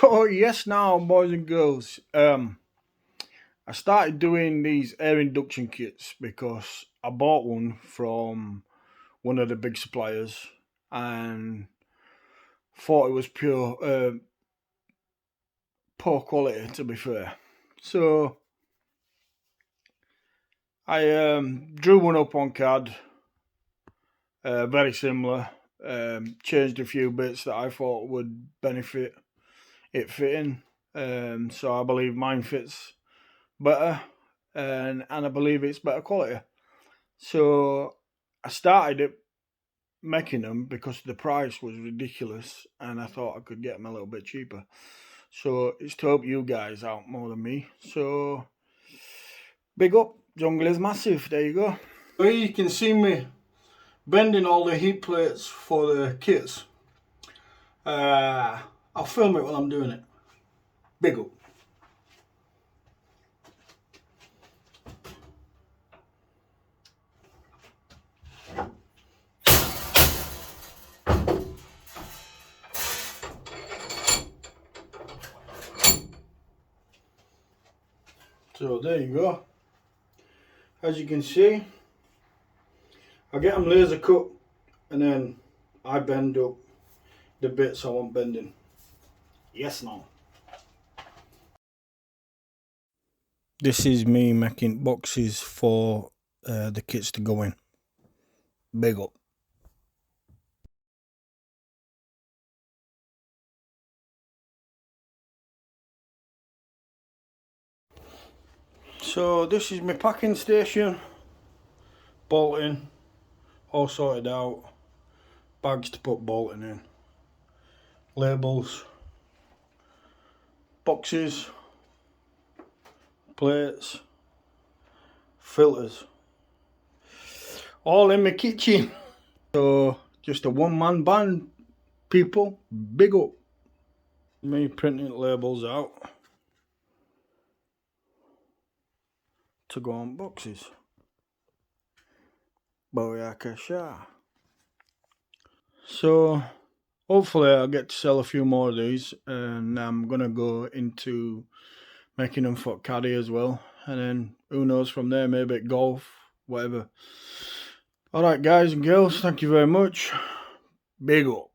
So yes, now boys and girls, I started doing these air induction kits because I bought one from one of the big suppliers and thought it was poor quality, to be fair. So I drew one up on CAD, very similar. Changed a few bits that I thought would benefit it fitting. So I believe mine fits better, and I believe it's better quality. So I started it making them because the price was ridiculous, and I thought I could get them a little bit cheaper. So it's to help you guys out more than me. So big up, jungle is massive. There you go. So here you can see me bending all the heat plates for the kits. I'll film it while I'm doing it. Big up. So there you go. As you can see, I get them laser cut and then I bend up the bits I want bending. Yes, no. This is me making boxes for the kits to go in. Big up. So this is my packing station. Bolting, all sorted out. Bags to put bolting in. Labels. Boxes. Plates. Filters. All in my kitchen. So just a one-man band, people. Big up. Me printing labels out to go on boxes. Boyakasha. So hopefully I'll get to sell a few more of these, and I'm gonna go into making them for caddy as well, and then who knows from there, maybe golf, whatever. Alright guys and girls, thank you very much. Big up.